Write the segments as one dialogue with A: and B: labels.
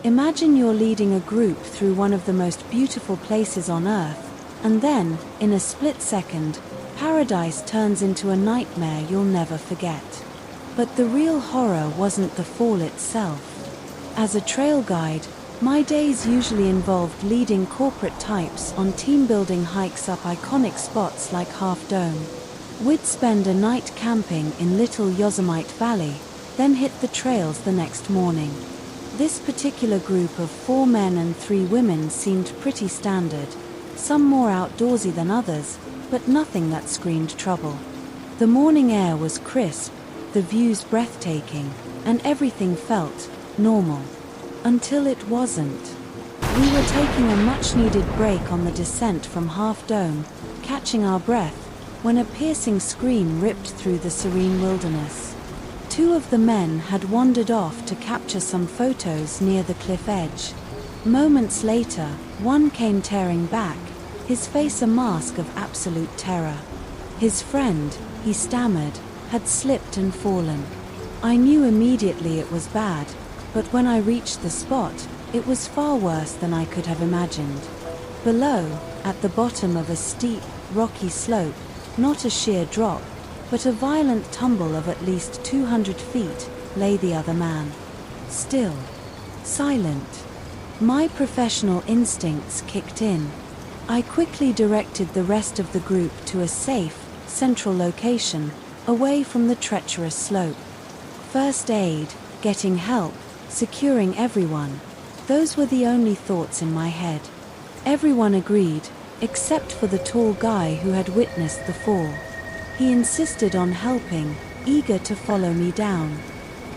A: Imagine you're leading a group through one of the most beautiful places on Earth, and then, in a split second, paradise turns into a nightmare you'll never forget. But the real horror wasn't the fall itself. As a trail guide, my days usually involved leading corporate types on team-building hikes up iconic spots like Half Dome. We'd spend a night camping in Little Yosemite Valley, then hit the trails the next morning. This particular group of 4 men and 3 women seemed pretty standard, some more outdoorsy than others, but nothing that screamed trouble. The morning air was crisp, the views breathtaking, and everything felt normal. Until it wasn't. We were taking a much-needed break on the descent from Half Dome, catching our breath, when a piercing scream ripped through the serene wilderness. 2 of the men had wandered off to capture some photos near the cliff edge. Moments later, one came tearing back, his face a mask of absolute terror. His friend, he stammered, had slipped and fallen. I knew immediately it was bad, but when I reached the spot, it was far worse than I could have imagined. Below, at the bottom of a steep, rocky slope, not a sheer drop, but a violent tumble of at least 200 feet, lay the other man. Still. Silent. My professional instincts kicked in. I quickly directed the rest of the group to a safe, central location, away from the treacherous slope. First aid, getting help, securing everyone. Those were the only thoughts in my head. Everyone agreed, except for the tall guy who had witnessed the fall. He insisted on helping, eager to follow me down.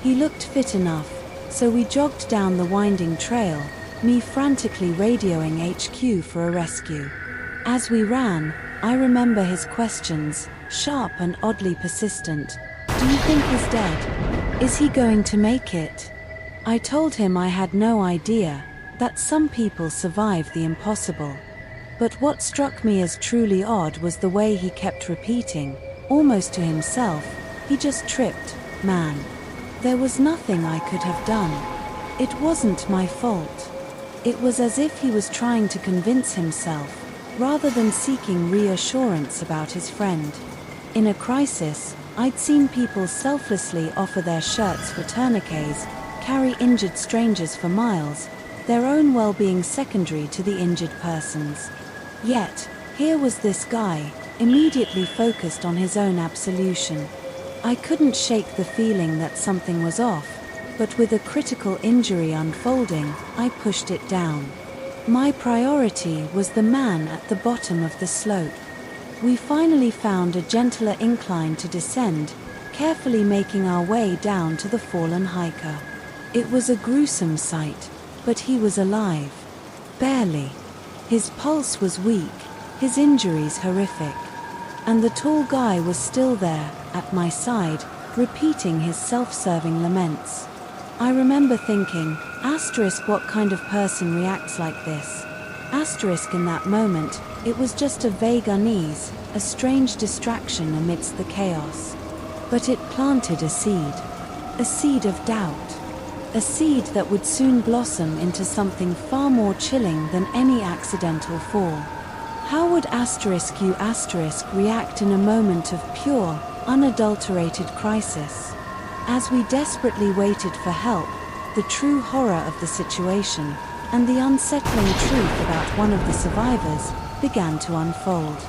A: He looked fit enough, so we jogged down the winding trail, me frantically radioing HQ for a rescue. As we ran, I remember his questions, sharp and oddly persistent. "Do you think he's dead? Is he going to make it?" I told him I had no idea, that some people survive the impossible. But what struck me as truly odd was the way he kept repeating, almost to himself, "He just tripped, man." There was nothing I could have done. It wasn't my fault. It was as if he was trying to convince himself, rather than seeking reassurance about his friend. In a crisis, I'd seen people selflessly offer their shirts for tourniquets, carry injured strangers for miles, their own well-being secondary to the injured person's. Yet, here was this guy, immediately focused on his own absolution. I couldn't shake the feeling that something was off, but with a critical injury unfolding, I pushed it down. My priority was the man at the bottom of the slope. We finally found a gentler incline to descend, carefully making our way down to the fallen hiker. It was a gruesome sight, but he was alive. Barely. His pulse was weak, his injuries horrific. And the tall guy was still there, at my side, repeating his self-serving laments. I remember thinking, asterisk, what kind of person reacts like this? Asterisk, in that moment, it was just a vague unease, a strange distraction amidst the chaos. But it planted a seed of doubt. A seed that would soon blossom into something far more chilling than any accidental fall. How would you react in a moment of pure, unadulterated crisis? As we desperately waited for help, the true horror of the situation, and the unsettling truth about one of the survivors, began to unfold.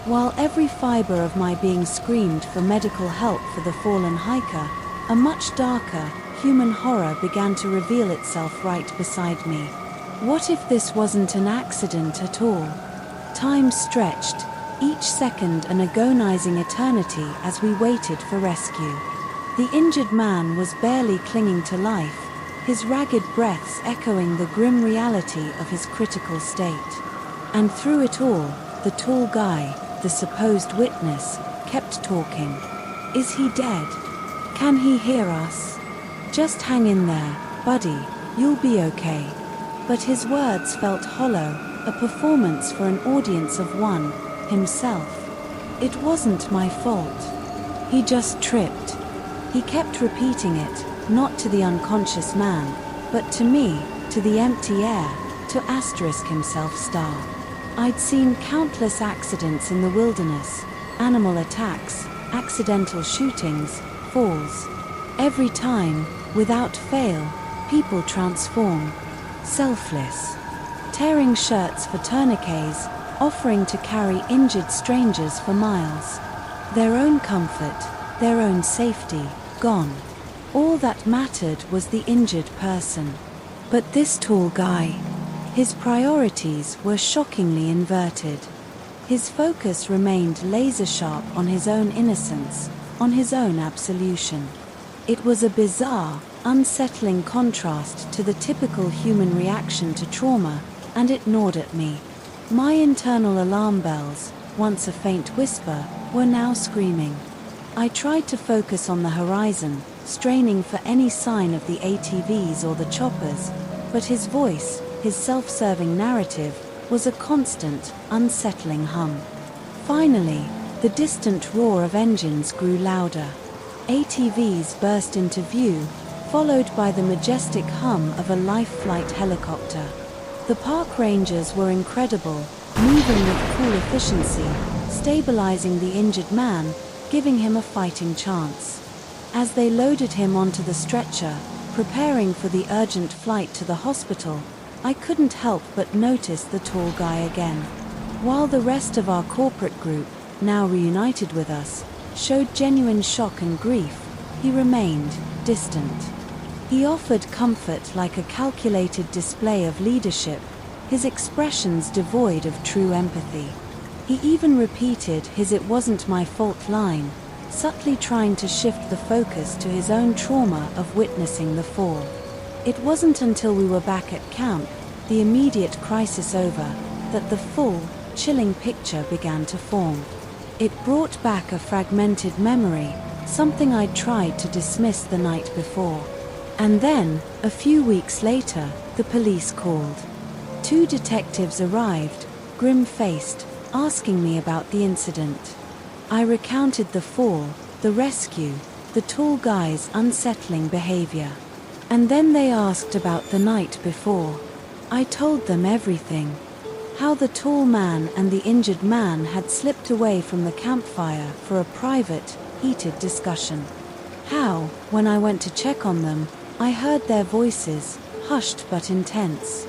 A: While every fiber of my being screamed for medical help for the fallen hiker, a much darker, human horror began to reveal itself right beside me. What if this wasn't an accident at all? Time stretched, each second an agonizing eternity as we waited for rescue. The injured man was barely clinging to life, his ragged breaths echoing the grim reality of his critical state. And through it all, the tall guy, the supposed witness, kept talking. "Is he dead? Can he hear us? Just hang in there, buddy, you'll be okay." But his words felt hollow, a performance for an audience of one, himself. It wasn't my fault. He just tripped. He kept repeating it, not to the unconscious man, but to me, to the empty air, to asterisk himself star. I'd seen countless accidents in the wilderness, animal attacks, accidental shootings, falls. Every time, without fail, people transform. Selfless. Tearing shirts for tourniquets, offering to carry injured strangers for miles. Their own comfort, their own safety, gone. All that mattered was the injured person. But this tall guy, his priorities were shockingly inverted. His focus remained laser-sharp on his own innocence, on his own absolution. It was a bizarre, unsettling contrast to the typical human reaction to trauma, and it gnawed at me. My internal alarm bells, once a faint whisper, were now screaming. I tried to focus on the horizon, straining for any sign of the ATVs or the choppers, but his voice, his self-serving narrative, was a constant, unsettling hum. Finally, the distant roar of engines grew louder. ATVs burst into view, followed by the majestic hum of a life flight helicopter. The park rangers were incredible, moving with cool efficiency, stabilizing the injured man, giving him a fighting chance. As they loaded him onto the stretcher, preparing for the urgent flight to the hospital, I couldn't help but notice the tall guy again. While the rest of our corporate group, now reunited with us, showed genuine shock and grief, he remained distant. He offered comfort like a calculated display of leadership, his expressions devoid of true empathy. He even repeated his "it wasn't my fault" line, subtly trying to shift the focus to his own trauma of witnessing the fall. It wasn't until we were back at camp, the immediate crisis over, that the full, chilling picture began to form. It brought back a fragmented memory, something I'd tried to dismiss the night before. And then, a few weeks later, the police called. 2 detectives arrived, grim-faced, asking me about the incident. I recounted the fall, the rescue, the tall guy's unsettling behavior. And then they asked about the night before. I told them everything. How the tall man and the injured man had slipped away from the campfire for a private, heated discussion. How, when I went to check on them, I heard their voices, hushed but intense.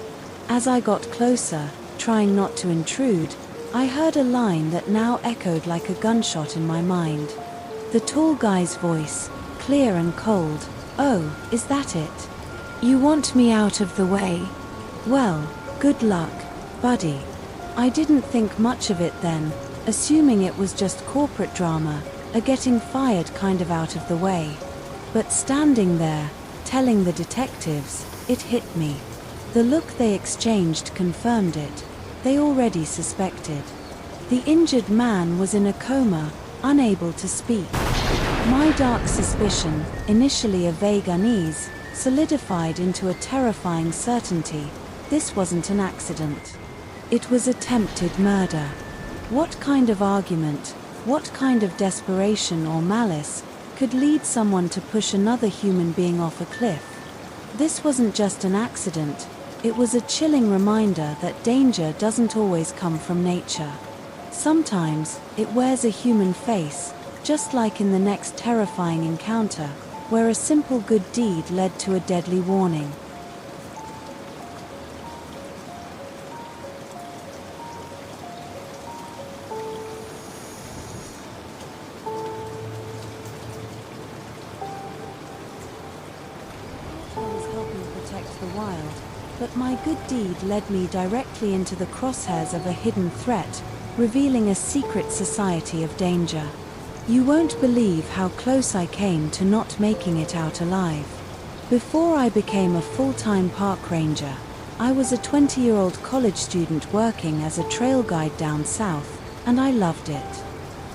A: As I got closer, trying not to intrude, I heard a line that now echoed like a gunshot in my mind. The tall guy's voice, clear and cold. "Oh, is that it? You want me out of the way? Well, good luck, buddy." I didn't think much of it then, assuming it was just corporate drama, a getting fired kind of out of the way. But standing there, telling the detectives, it hit me. The look they exchanged confirmed it. They already suspected. The injured man was in a coma, unable to speak. My dark suspicion, initially a vague unease, solidified into a terrifying certainty. This wasn't an accident. It was attempted murder. What kind of argument, what kind of desperation or malice could lead someone to push another human being off a cliff? This wasn't just an accident, it was a chilling reminder that danger doesn't always come from nature. Sometimes, it wears a human face, just like in the next terrifying encounter, where a simple good deed led to a deadly warning. The wild, but my good deed led me directly into the crosshairs of a hidden threat, revealing a secret society of danger. You won't believe how close I came to not making it out alive. Before I became a full-time park ranger, I was a 20-year-old college student working as a trail guide down south, and I loved it.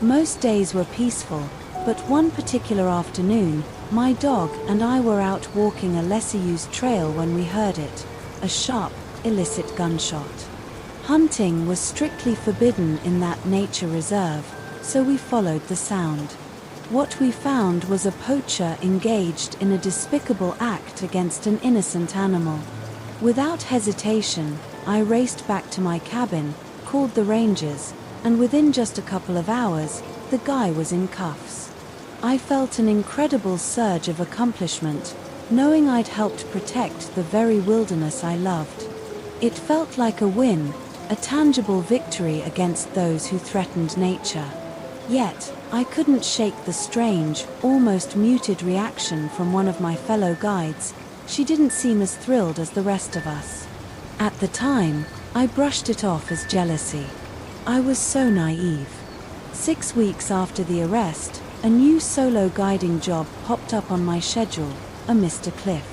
A: Most days were peaceful, but one particular afternoon, my dog and I were out walking a lesser-used trail when we heard it, a sharp, illicit gunshot. Hunting was strictly forbidden in that nature reserve, so we followed the sound. What we found was a poacher engaged in a despicable act against an innocent animal. Without hesitation, I raced back to my cabin, called the rangers, and within just a couple of hours, the guy was in cuffs. I felt an incredible surge of accomplishment, knowing I'd helped protect the very wilderness I loved. It felt like a win, a tangible victory against those who threatened nature. Yet, I couldn't shake the strange, almost muted reaction from one of my fellow guides. She didn't seem as thrilled as the rest of us. At the time, I brushed it off as jealousy. I was so naive. 6 weeks after the arrest, a new solo guiding job popped up on my schedule, a Mr. Cliff.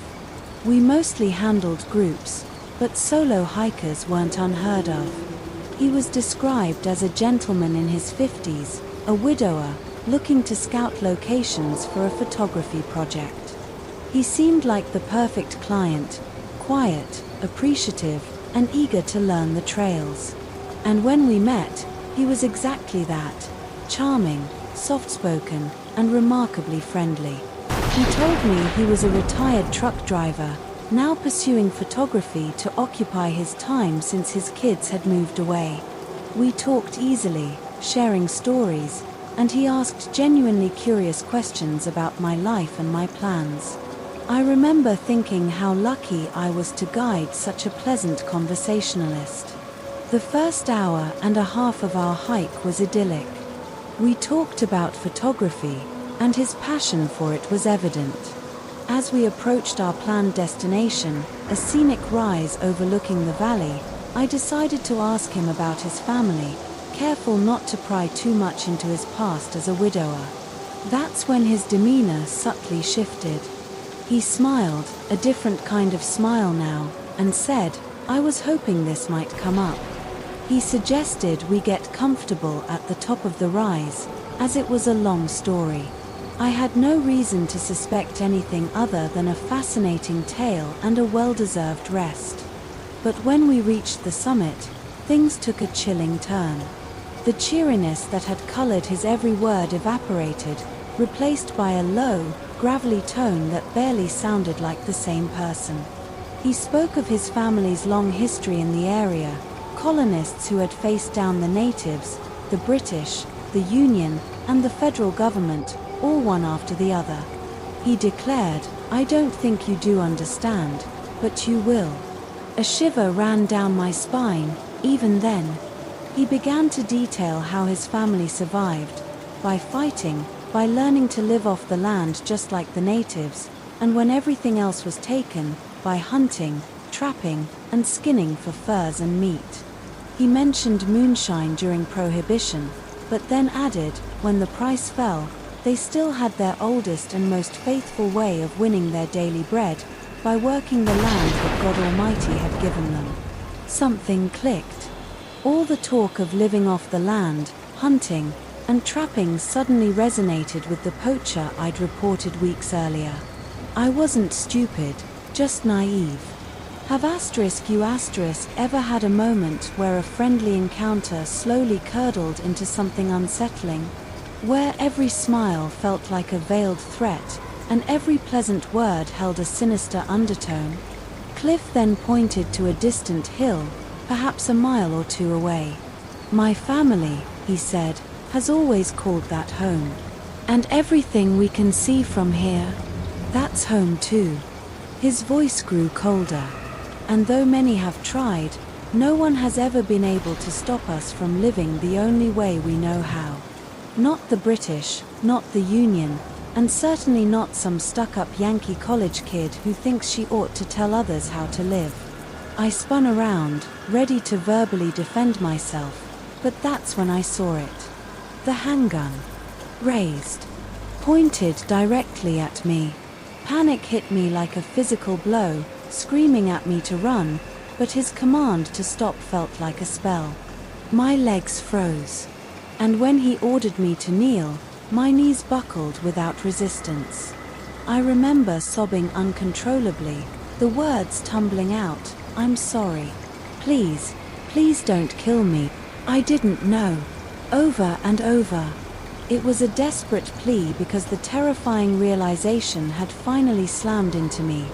A: We mostly handled groups, but solo hikers weren't unheard of. He was described as a gentleman in his 50s, a widower, looking to scout locations for a photography project. He seemed like the perfect client, quiet, appreciative, and eager to learn the trails. And when we met, he was exactly that, charming, soft-spoken, and remarkably friendly. He told me he was a retired truck driver, now pursuing photography to occupy his time since his kids had moved away. We talked easily, sharing stories, and he asked genuinely curious questions about my life and my plans. I remember thinking how lucky I was to guide such a pleasant conversationalist. The first hour and a half of our hike was idyllic. We talked about photography, and his passion for it was evident. As we approached our planned destination, a scenic rise overlooking the valley, I decided to ask him about his family, careful not to pry too much into his past as a widower. That's when his demeanor subtly shifted. He smiled, a different kind of smile now, and said, "I was hoping this might come up." He suggested we get comfortable at the top of the rise, as it was a long story. I had no reason to suspect anything other than a fascinating tale and a well-deserved rest. But when we reached the summit, things took a chilling turn. The cheeriness that had colored his every word evaporated, replaced by a low, gravelly tone that barely sounded like the same person. He spoke of his family's long history in the area, colonists who had faced down the natives, the British, the Union, and the federal government, all one after the other. He declared, "I don't think you do understand, but you will." A shiver ran down my spine, even then. He began to detail how his family survived, by fighting, by learning to live off the land just like the natives, and when everything else was taken, by hunting, trapping, and skinning for furs and meat. He mentioned moonshine during Prohibition, but then added, when the price fell, they still had their oldest and most faithful way of winning their daily bread, by working the land that God Almighty had given them. Something clicked. All the talk of living off the land, hunting, and trapping suddenly resonated with the poacher I'd reported weeks earlier. I wasn't stupid, just naive. Have you ever had a moment where a friendly encounter slowly curdled into something unsettling? Where every smile felt like a veiled threat, and every pleasant word held a sinister undertone? Cliff then pointed to a distant hill, perhaps a mile or two away. "My family," he said, "has always called that home. And everything we can see from here, that's home too." His voice grew colder. "And though many have tried, no one has ever been able to stop us from living the only way we know how. Not the British, not the Union, and certainly not some stuck-up Yankee college kid who thinks she ought to tell others how to live." I spun around, ready to verbally defend myself, but that's when I saw it. The handgun. Raised. Pointed directly at me. Panic hit me like a physical blow, screaming at me to run, but his command to stop felt like a spell. My legs froze. And when he ordered me to kneel, my knees buckled without resistance. I remember sobbing uncontrollably, the words tumbling out, "I'm sorry. Please, please don't kill me. I didn't know." Over and over. It was a desperate plea because the terrifying realization had finally slammed into me.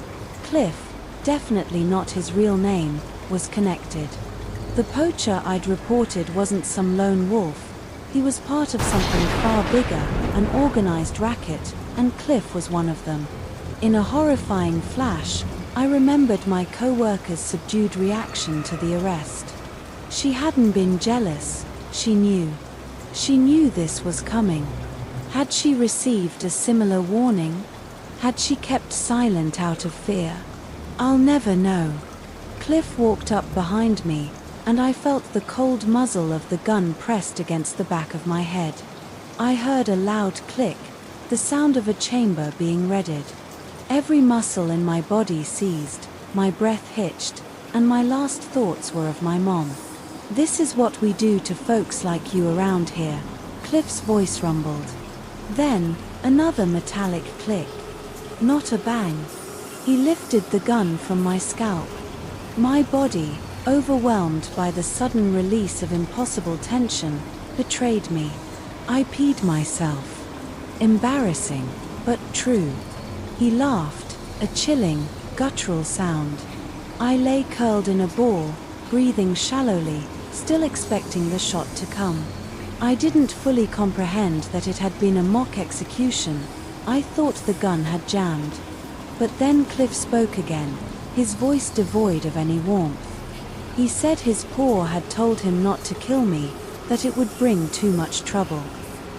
A: Cliff, definitely not his real name, was connected. The poacher I'd reported wasn't some lone wolf. He was part of something far bigger, an organized racket, and Cliff was one of them. In a horrifying flash, I remembered my co-worker's subdued reaction to the arrest. She hadn't been jealous, she knew. She knew this was coming. Had she received a similar warning? Had she kept silent out of fear? I'll never know. Cliff walked up behind me, and I felt the cold muzzle of the gun pressed against the back of my head. I heard a loud click, the sound of a chamber being readied. Every muscle in my body seized, my breath hitched, and my last thoughts were of my mom. "This is what we do to folks like you around here," Cliff's voice rumbled. Then, another metallic click. Not a bang. He lifted the gun from my scalp. My body, overwhelmed by the sudden release of impossible tension, betrayed me. I peed myself. Embarrassing, but true. He laughed, a chilling, guttural sound. I lay curled in a ball, breathing shallowly, still expecting the shot to come. I didn't fully comprehend that it had been a mock execution. I thought the gun had jammed. But then Cliff spoke again, his voice devoid of any warmth. He said his paw had told him not to kill me, that it would bring too much trouble.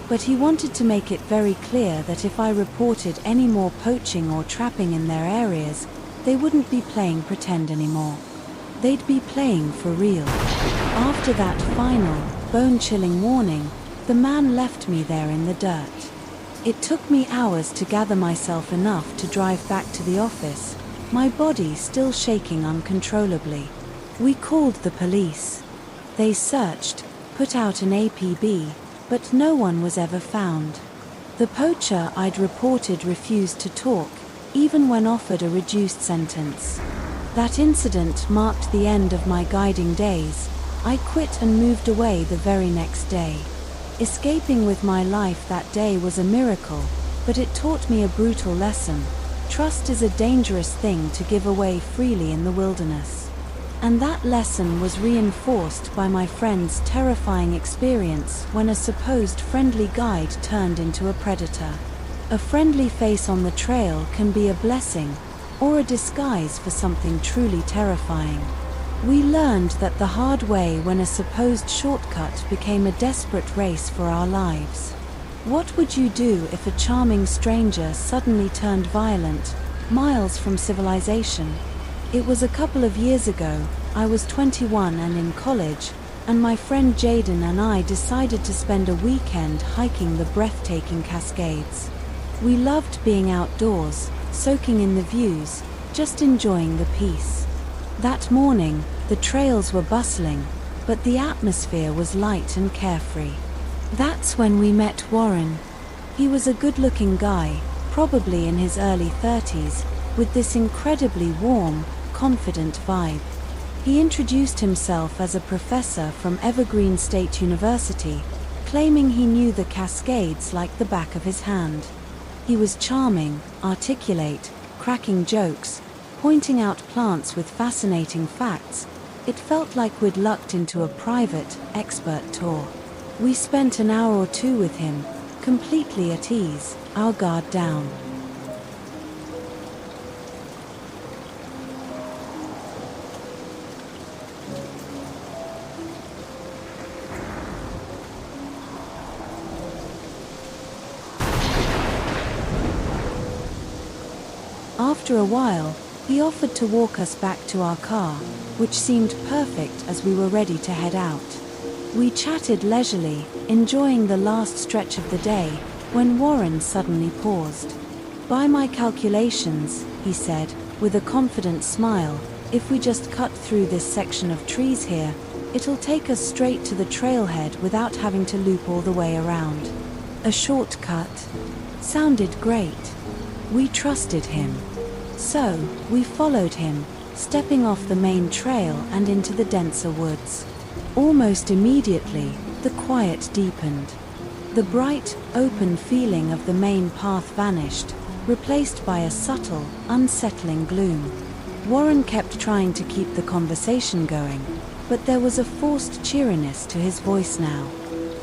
A: But he wanted to make it very clear that if I reported any more poaching or trapping in their areas, they wouldn't be playing pretend anymore. They'd be playing for real. After that final, bone-chilling warning, the man left me there in the dirt. It took me hours to gather myself enough to drive back to the office, my body still shaking uncontrollably. We called the police. They searched, put out an APB, but no one was ever found. The poacher I'd reported refused to talk, even when offered a reduced sentence. That incident marked the end of my guiding days. I quit and moved away the very next day. Escaping with my life that day was a miracle, but it taught me a brutal lesson. Trust is a dangerous thing to give away freely in the wilderness. And that lesson was reinforced by my friend's terrifying experience when a supposed friendly guide turned into a predator. A friendly face on the trail can be a blessing, or a disguise for something truly terrifying. We learned that the hard way when a supposed shortcut became a desperate race for our lives. What would you do if a charming stranger suddenly turned violent, miles from civilization? It was a couple of years ago. I was 21 and in college, and my friend Jaden and I decided to spend a weekend hiking the breathtaking Cascades. We loved being outdoors, soaking in the views, just enjoying the peace. That morning, the trails were bustling, but the atmosphere was light and carefree. That's when we met Warren. He was a good-looking guy, probably in his early 30s, with this incredibly warm, confident vibe. He introduced himself as a professor from Evergreen State University, claiming he knew the Cascades like the back of his hand. He was charming, articulate, cracking jokes, pointing out plants with fascinating facts. It felt like we'd lucked into a private, expert tour. We spent an hour or two with him, completely at ease, our guard down. After a while, he offered to walk us back to our car, which seemed perfect as we were ready to head out. We chatted leisurely, enjoying the last stretch of the day, when Warren suddenly paused. "By my calculations," he said, with a confident smile, "if we just cut through this section of trees here, it'll take us straight to the trailhead without having to loop all the way around." A shortcut. Sounded great. We trusted him. So, we followed him, stepping off the main trail and into the denser woods. Almost immediately, the quiet deepened. The bright, open feeling of the main path vanished, replaced by a subtle, unsettling gloom. Warren kept trying to keep the conversation going, but there was a forced cheeriness to his voice now.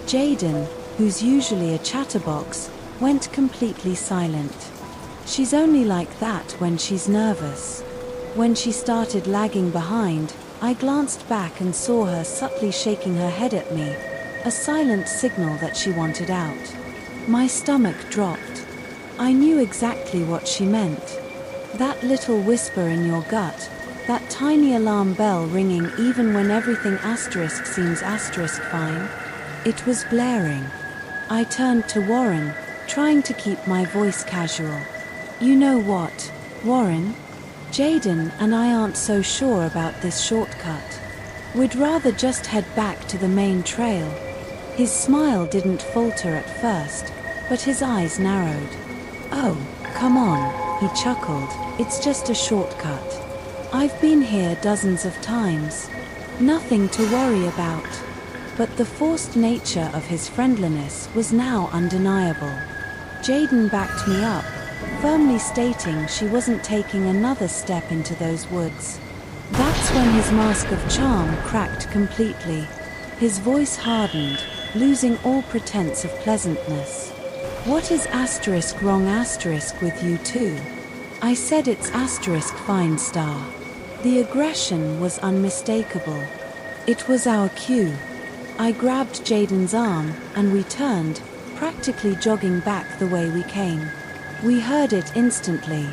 A: Jaden, who's usually a chatterbox, went completely silent. She's only like that when she's nervous. When she started lagging behind, I glanced back and saw her subtly shaking her head at me, a silent signal that she wanted out. My stomach dropped. I knew exactly what she meant. That little whisper in your gut, that tiny alarm bell ringing even when everything asterisk seems asterisk fine. It was blaring. I turned to Warren, trying to keep my voice casual. You know what, Warren? Jaden and I aren't so sure about this shortcut. We'd rather just head back to the main trail. His smile didn't falter at first, but his eyes narrowed. Oh, come on, he chuckled. It's just a shortcut. I've been here dozens of times. Nothing to worry about. But the forced nature of his friendliness was now undeniable. Jaden backed me up, firmly stating she wasn't taking another step into those woods. That's when his mask of charm cracked completely. His voice hardened, losing all pretense of pleasantness. What is asterisk wrong asterisk with you two? I said it's asterisk fine star. The aggression was unmistakable. It was our cue. I grabbed Jaden's arm, and we turned, practically jogging back the way we came. We heard it instantly.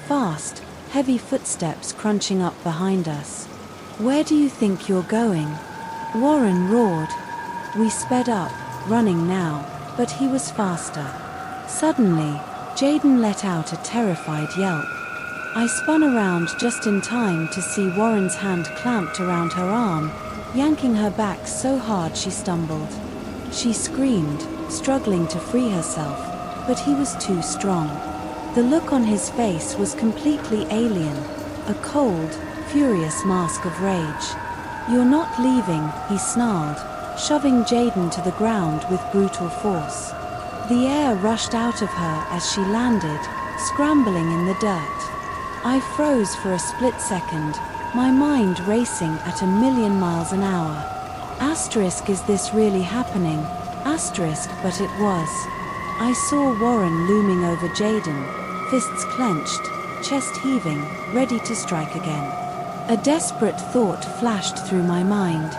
A: Fast, heavy footsteps crunching up behind us. Where do you think you're going? Warren roared. We sped up, running now, but he was faster. Suddenly, Jaden let out a terrified yelp. I spun around just in time to see Warren's hand clamped around her arm, yanking her back so hard she stumbled. She screamed, struggling to free herself, but he was too strong. The look on his face was completely alien, a cold, furious mask of rage. You're not leaving, he snarled, shoving Jaden to the ground with brutal force. The air rushed out of her as she landed, scrambling in the dirt. I froze for a split second, my mind racing at 1,000,000 miles an hour. Asterisk, is this really happening? Asterisk, but it was. I saw Warren looming over Jaden, fists clenched, chest heaving, ready to strike again. A desperate thought flashed through my mind.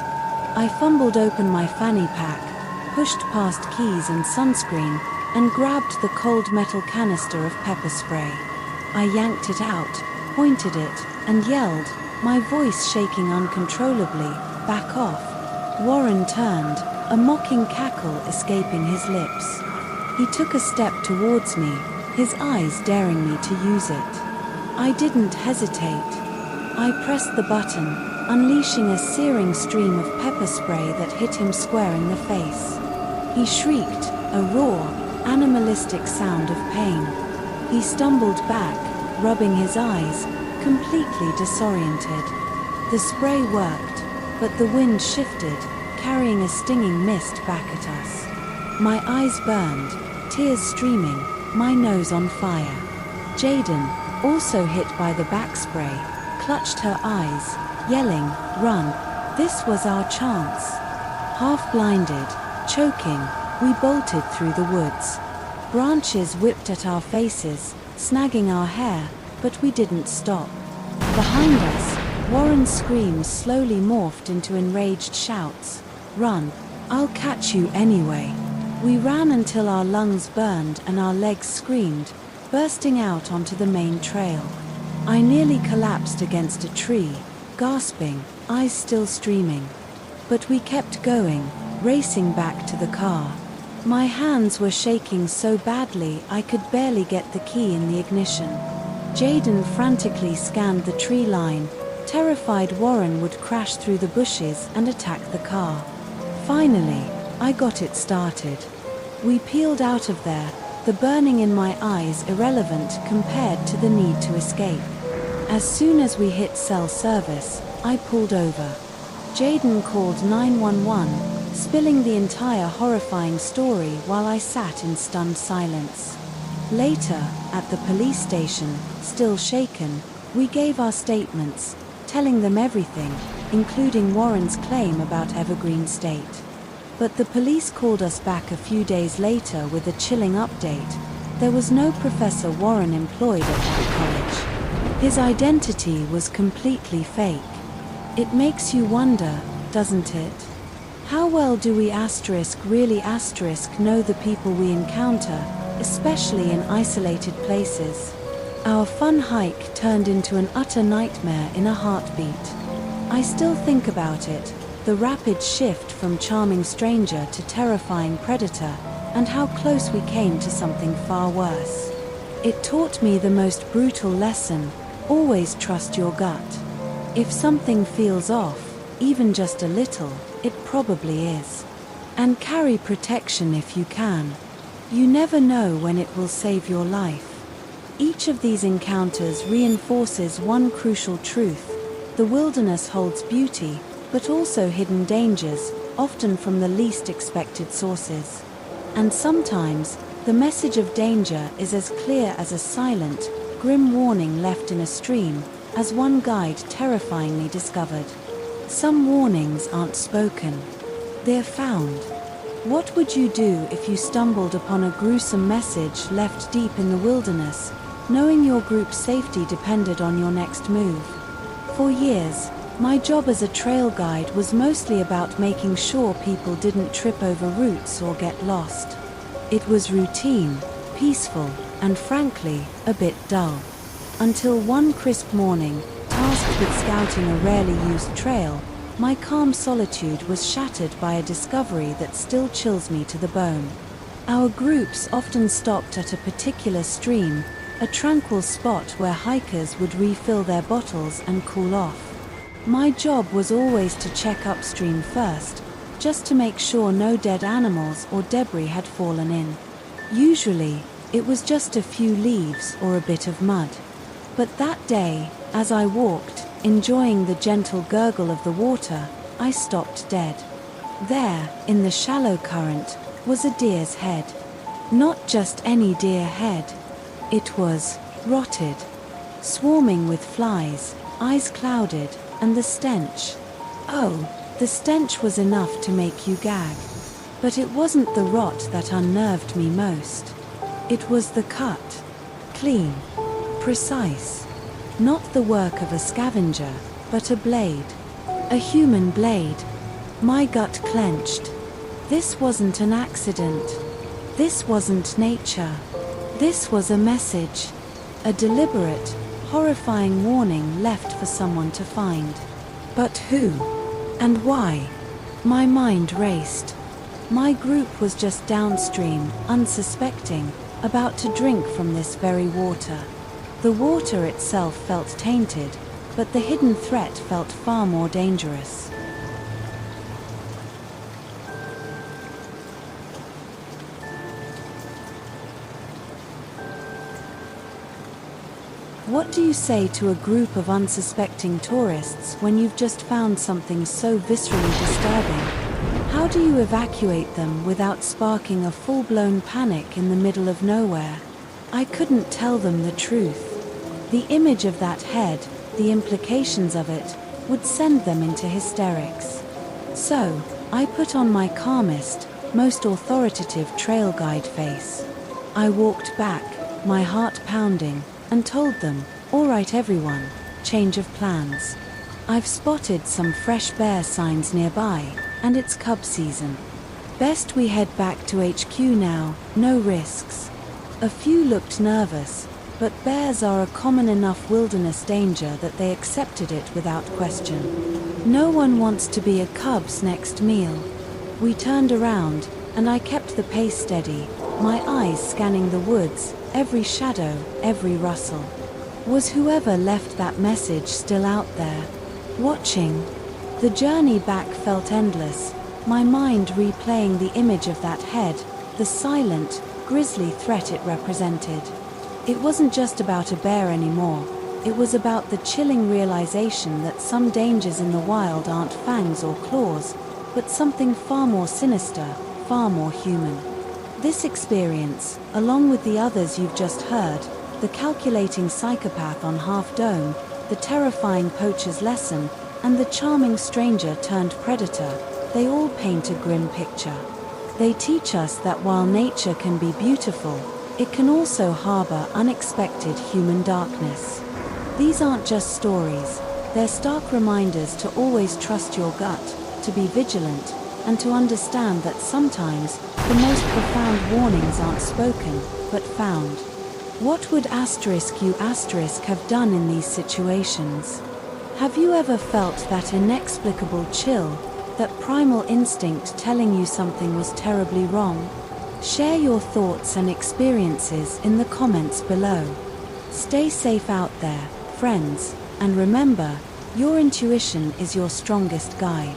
A: I fumbled open my fanny pack, pushed past keys and sunscreen, and grabbed the cold metal canister of pepper spray. I yanked it out, pointed it, and yelled, my voice shaking uncontrollably, back off. Warren turned, a mocking cackle escaping his lips. He took a step towards me, his eyes daring me to use it. I didn't hesitate. I pressed the button, unleashing a searing stream of pepper spray that hit him square in the face. He shrieked, a raw, animalistic sound of pain. He stumbled back, rubbing his eyes, completely disoriented. The spray worked, but the wind shifted, carrying a stinging mist back at us. My eyes burned, tears streaming, my nose on fire. Jaden, also hit by the back spray, clutched her eyes, yelling, run. This was our chance. Half blinded, choking, we bolted through the woods. Branches whipped at our faces, snagging our hair, but we didn't stop. Behind us, Warren's screams slowly morphed into enraged shouts. Run, I'll catch you anyway. We ran until our lungs burned and our legs screamed, bursting out onto the main trail. I nearly collapsed against a tree, gasping, eyes still streaming. But we kept going, racing back to the car. My hands were shaking so badly I could barely get the key in the ignition. Jaden frantically scanned the tree line, terrified Warren would crash through the bushes and attack the car. Finally, I got it started. We peeled out of there, the burning in my eyes irrelevant compared to the need to escape. As soon as we hit cell service, I pulled over. Jaden called 911, spilling the entire horrifying story while I sat in stunned silence. Later, at the police station, still shaken, We gave our statements, telling them everything, including Warren's claim about Evergreen State. But the police called us back a few days later with a chilling update. There was no Professor Warren employed at that college. His identity was completely fake. It makes you wonder, doesn't it? How well do we really know the people we encounter, especially in isolated places? Our fun hike turned into an utter nightmare in a heartbeat. I still think about it, the rapid shift from charming stranger to terrifying predator, and how close we came to something far worse. It taught me the most brutal lesson: always trust your gut. If something feels off, even just a little, it probably is. And carry protection if you can. You never know when it will save your life. Each of these encounters reinforces one crucial truth: the wilderness holds beauty, but also hidden dangers, often from the least expected sources. And sometimes, the message of danger is as clear as a silent, grim warning left in a stream, as one guide terrifyingly discovered. Some warnings aren't spoken. They're found. What would you do if you stumbled upon a gruesome message left deep in the wilderness, knowing your group's safety depended on your next move? For years, my job as a trail guide was mostly about making sure people didn't trip over roots or get lost. It was routine, peaceful, and frankly, a bit dull. Until one crisp morning, tasked with scouting a rarely used trail, my calm solitude was shattered by a discovery that still chills me to the bone. Our groups often stopped at a particular stream, a tranquil spot where hikers would refill their bottles and cool off. My job was always to check upstream first, just to make sure no dead animals or debris had fallen in. Usually, it was just a few leaves or a bit of mud. But that day, as I walked, enjoying the gentle gurgle of the water, I stopped dead. There, in the shallow current, was a deer's head. Not just any deer head. It was rotted, swarming with flies, eyes clouded, and the stench. Oh, the stench was enough to make you gag. But it wasn't the rot that unnerved me most. It was the cut. Clean. Precise. Not the work of a scavenger, but a blade. A human blade. My gut clenched. This wasn't an accident. This wasn't nature. This was a message. A deliberate, horrifying warning left for someone to find. But who? And why? My mind raced. My group was just downstream, unsuspecting, about to drink from this very water. The water itself felt tainted, but the hidden threat felt far more dangerous. What do you say to a group of unsuspecting tourists when you've just found something so viscerally disturbing? How do you evacuate them without sparking a full-blown panic in the middle of nowhere? I couldn't tell them the truth. The image of that head, the implications of it, would send them into hysterics. So, I put on my calmest, most authoritative trail guide face. I walked back, my heart pounding, and told them, "All right everyone, change of plans. I've spotted some fresh bear signs nearby, and it's cub season. Best we head back to HQ now, no risks." A few looked nervous, but bears are a common enough wilderness danger that they accepted it without question. No one wants to be a cub's next meal. We turned around, and I kept the pace steady, my eyes scanning the woods, every shadow, every rustle. Was whoever left that message still out there, watching? The journey back felt endless, my mind replaying the image of that head, the silent, grisly threat it represented. It wasn't just about a bear anymore, it was about the chilling realization that some dangers in the wild aren't fangs or claws, but something far more sinister, far more human. This experience, along with the others you've just heard, the calculating psychopath on Half Dome, the terrifying poacher's lesson, and the charming stranger turned predator, they all paint a grim picture. They teach us that while nature can be beautiful, it can also harbor unexpected human darkness. These aren't just stories, they're stark reminders to always trust your gut, to be vigilant, and to understand that sometimes the most profound warnings aren't spoken, but found. What would you have done in these situations? Have you ever felt that inexplicable chill, that primal instinct telling you something was terribly wrong? Share your thoughts and experiences in the comments below. Stay safe out there, friends, and remember, your intuition is your strongest guide.